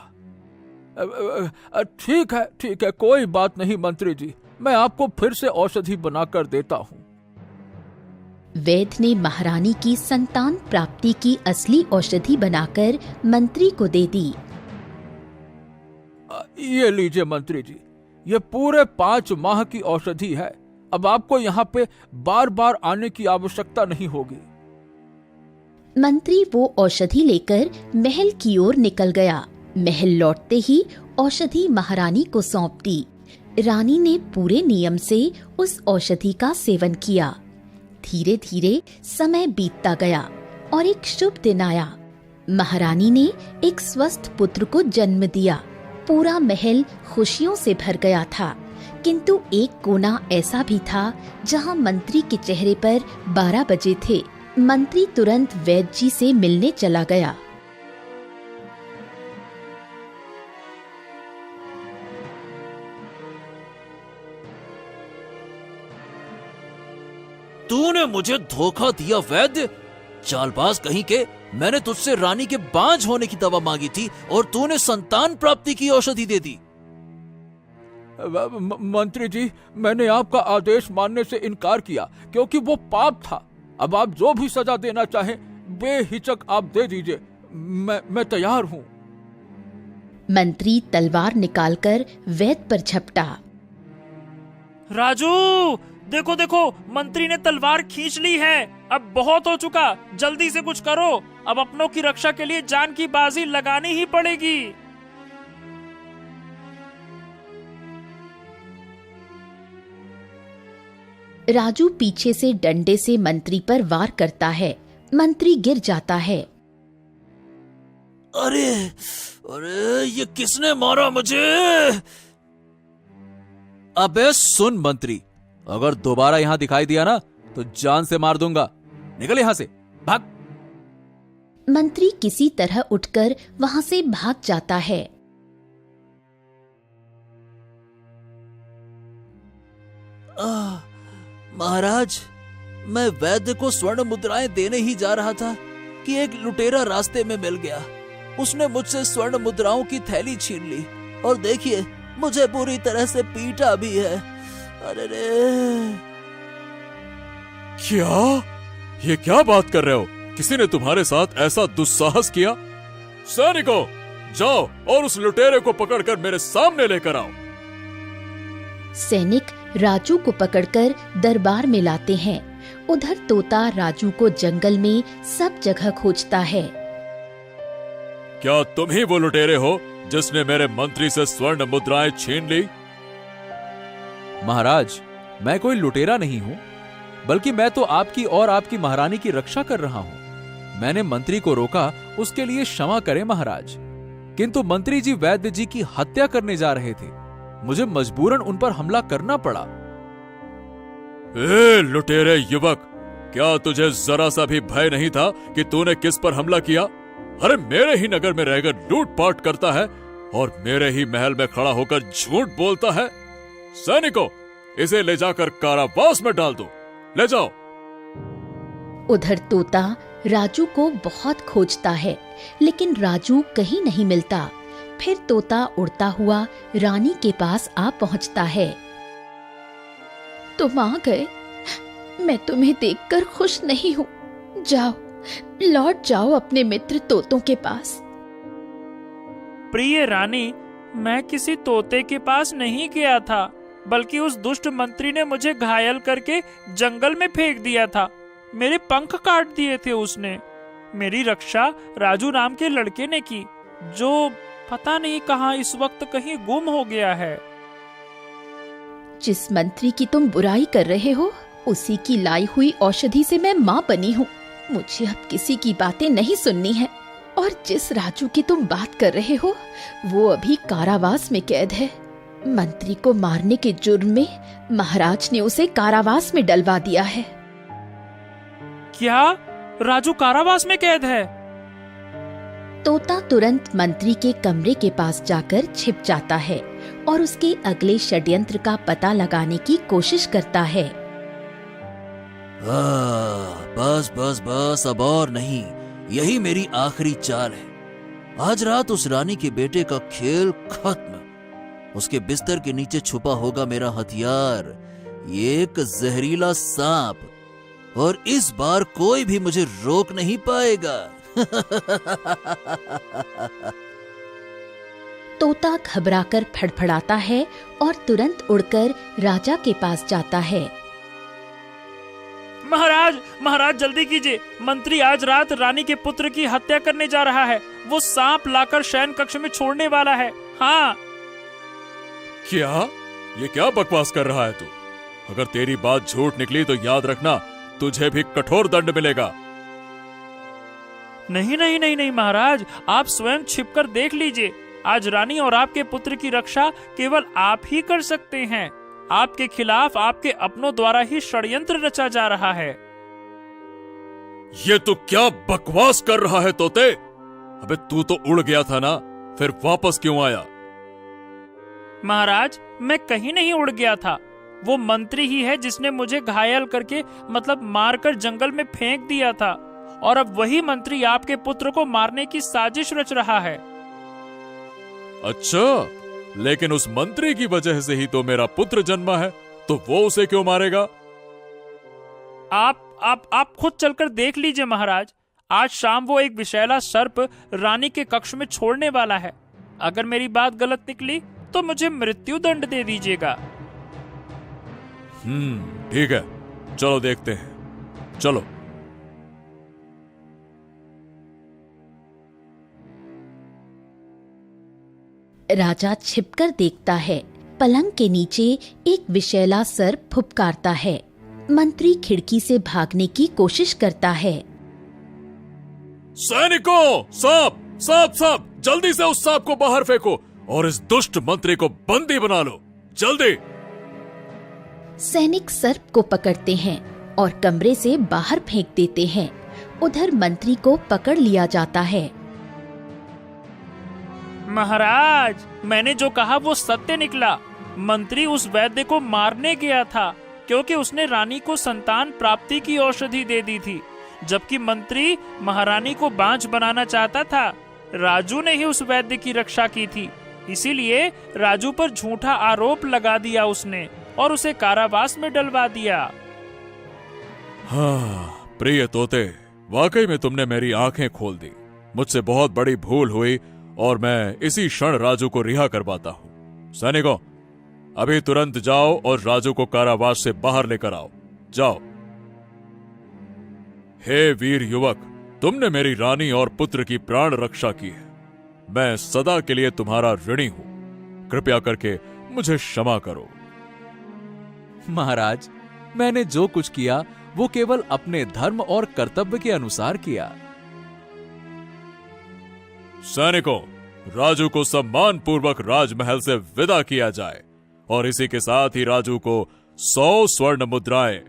ठीक है, कोई बात नहीं मंत्री जी, मैं आपको फिर से औषधि बनाकर देता हूँ। वैद्य ने महारानी की संतान प्राप्ति की असली औषधि बनाकर मंत्री को दे दी। ये लीजिए मंत्री जी, ये पूरे 5 माह की औषधि है। अब आपको यहाँ पे बार बार आने की आवश्यकता नहीं होगी। मंत्री वो औषधि लेकर महल की ओर निकल गया। महल लौटते ही औषधि महारानी को सौंप दी। रानी ने पूरे नियम से उस औषधि का सेवन किया। धीरे धीरे समय बीतता गया और एक शुभ दिन आया। महारानी ने एक स्वस्थ पुत्र को जन्म दिया। पूरा महल खुशियों से भर गया था, किंतु एक कोना ऐसा भी था जहां मंत्री के चेहरे पर 12 बजे थे। मंत्री तुरंत वैद्य जी से मिलने चला गया। तूने मुझे धोखा दिया वैद्य, चालबाज कहीं के। मैंने तुझसे रानी के बांझ होने की दवा मांगी थी और तूने संतान प्राप्ति की औषधि दे दी। मंत्री जी, मैंने आपका आदेश मानने से इनकार किया क्योंकि वो पाप था। अब आप जो भी सजा देना चाहें बेहिचक आप दे दीजिए, मैं तैयार हूँ। मंत्री तलवार निकालकर वैद्य पर झपटा। राजू, देखो देखो, मंत्री ने तलवार खींच ली है। अब बहुत हो चुका, जल्दी से कुछ करो। अब अपनों की रक्षा के लिए जान की बाजी लगानी ही पड़ेगी। राजू पीछे से डंडे से मंत्री पर वार करता है। मंत्री गिर जाता है। अरे अरे, ये किसने मारा मुझे? अबे सुन मंत्री, अगर दोबारा यहाँ दिखाई दिया ना तो जान से मार दूंगा। निकल यहाँ से, भाग। मंत्री किसी तरह उठकर वहां से भाग जाता है। महाराज, मैं वैद्य को स्वर्ण मुद्राएं देने ही जा रहा था कि एक लुटेरा रास्ते में मिल गया। उसने मुझसे स्वर्ण मुद्राओं की थैली छीन ली और देखिए, मुझे पूरी तरह से पीटा भी है। अरे रे! क्या? ये क्या बात कर रहे हो? किसी ने तुम्हारे साथ ऐसा दुस्साहस किया? सैनिकों, जाओ और उस लुटेरे को पकड़कर मेरे सामने लेकर आओ। सैनिक राजू को पकड़कर दरबार में लाते हैं। उधर तोता राजू को जंगल में सब जगह खोजता है। क्या तुम ही वो लुटेरे हो जिसने मेरे मंत्री से स्वर्ण मुद्राएं छीन ली? महाराज, मैं कोई लुटेरा नहीं हूँ, बल्कि मैं तो आपकी और आपकी महारानी की रक्षा कर रहा हूँ। मैंने मंत्री को रोका, उसके लिए क्षमा करें महाराज। किंतु मंत्री जी वैद्य जी की हत्या करने जा रहे थे, मुझे मजबूरन उन पर हमला करना पड़ा। ए लुटेरे युवक, क्या तुझे जरा सा भी भय नहीं था कि तूने किस पर हमला किया? अरे मेरे ही नगर में रहकर लूटपाट करता है और मेरे ही महल में खड़ा होकर झूठ बोलता है। सैनिकों, इसे ले जाकर कारावास में डाल दो। ले जाओ। उधर तोता राजू को बहुत खोजता है, लेकिन राजू कहीं नहीं मिलता। फिर तोता उड़ता हुआ रानी के पास आ पहुंचता है। तुम आ गए। मैं तुम्हें देखकर खुश नहीं हूँ। जाओ, लौट जाओ अपने मित्र तोतों के पास। प्रिय रानी, मैं किसी तोते के पास नहीं गया था, बल्कि उस दुष्ट मंत्री ने मुझे घायल करके जंगल में फेंक दिया था। मेरे पंख काट दिए थे उसने। मेरी रक्षा राजू नाम के लड़के ने की, जो पता नहीं कहाँ इस वक्त कहीं गुम हो गया है। जिस मंत्री की तुम बुराई कर रहे हो, उसी की लाई हुई औषधि से मैं माँ बनी हूँ। मुझे अब किसी की बातें नहीं सुननी है। और जिस राजू की तुम बात कर रहे हो, वो अभी कारावास में कैद है। मंत्री को मारने के जुर्म में महाराज ने उसे कारावास में डलवा दिया है। क्या? राजू कारावास में कैद है? तोता तुरंत मंत्री के कमरे के पास जाकर छिप जाता है और उसके अगले षड्यंत्र का पता लगाने की कोशिश करता है। बस बस बस, अब और नहीं। यही मेरी आखिरी चाल है। आज रात उस रानी के बेटे का खेल खत्म। उसके बिस्तर के नीचे छुपा होगा मेरा हथियार, एक जहरीला सांप, और इस बार कोई भी मुझे रोक नहीं पाएगा। तोता घबराकर फड़फड़ाता है और तुरंत उड़कर राजा के पास जाता है। महाराज, महाराज जल्दी कीजिए। मंत्री आज रात रानी के पुत्र की हत्या करने जा रहा है। वो सांप लाकर शयन कक्ष में छोड़ने वाला है। हाँ। क्या? ये क्या बकवास कर रहा है तू? अगर तेरी बात झूठ निकली तो याद रखना, तुझे भी कठोर दंड मिलेगा। नहीं नहीं नहीं नहीं महाराज, आप स्वयं छिपकर देख लीजिए। आज रानी और आपके पुत्र की रक्षा केवल आप ही कर सकते हैं। आपके खिलाफ आपके अपनों द्वारा ही षड्यंत्र रचा जा रहा है। ये तू क्या बकवास कर रहा है तोते? अबे तू तो उड़ गया था ना, फिर वापस क्यों आया? महाराज, मैं कहीं नहीं उड़ गया था। वो मंत्री ही है जिसने मुझे घायल करके मतलब मारकर जंगल में फेंक दिया था, और अब वही मंत्री आपके पुत्र को मारने की साजिश रच रहा है। अच्छा, लेकिन उस मंत्री की वजह से ही तो मेरा पुत्र जन्मा है, तो वो उसे क्यों मारेगा? आप खुद चलकर देख लीजिए महाराज। आज शाम वो एक विषैला सर्प रानी के कक्ष में छोड़ने वाला है। अगर मेरी बात गलत निकली तो मुझे मृत्यु दंड दे दीजिएगा। ठीक है, चलो देखते हैं, चलो। राजा छिपकर देखता है। पलंग के नीचे एक विषैला सर्प फुफकारता है। मंत्री खिड़की से भागने की कोशिश करता है। सैनिकों, सांप सांप सांप, जल्दी से उस सांप को बाहर फेंको और इस दुष्ट मंत्री को बंदी बना लो, जल्दी। सैनिक सर्प को पकड़ते हैं और कमरे से बाहर फेंक देते हैं। उधर मंत्री को पकड़ लिया जाता है। महाराज, मैंने जो कहा वो सत्य निकला। मंत्री उस वैद्य को मारने गया था क्योंकि उसने रानी को संतान प्राप्ति की औषधि दे दी थी, जबकि मंत्री महारानी को बांझ बनाना चाहता था। राजू ने ही उस वैद्य की रक्षा की थी, इसीलिए राजू पर झूठा आरोप लगा दिया उसने और उसे कारावास में डलवा दिया। हाँ प्रिय तोते, वाकई में तुमने मेरी आंखें खोल दी। मुझसे बहुत बड़ी भूल हुई और मैं इसी क्षण राजू को रिहा करवाता हूँ। सैनिकों, अभी तुरंत जाओ और राजू को कारावास से बाहर लेकर आओ, जाओ। हे वीर युवक, तुमने मेरी रानी और पुत्र की प्राण रक्षा की है। मैं सदा के लिए तुम्हारा ऋणी हूं। कृपया करके मुझे क्षमा करो। महाराज, मैंने जो कुछ किया वो केवल अपने धर्म और कर्तव्य के अनुसार किया। सैनिकों, राजू को सम्मान पूर्वक राजमहल से विदा किया जाए और इसी के साथ ही राजू को 100 स्वर्ण मुद्राएं,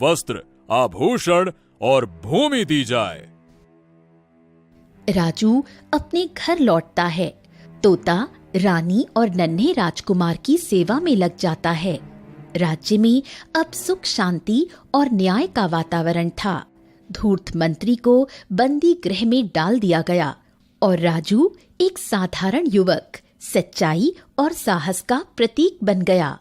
वस्त्र, आभूषण और भूमि दी जाए। राजू अपने घर लौटता है। तोता रानी और नन्हे राजकुमार की सेवा में लग जाता है। राज्य में अब सुख शांति और न्याय का वातावरण था। धूर्त मंत्री को बंदी गृह में डाल दिया गया और राजू एक साधारण युवक सच्चाई और साहस का प्रतीक बन गया।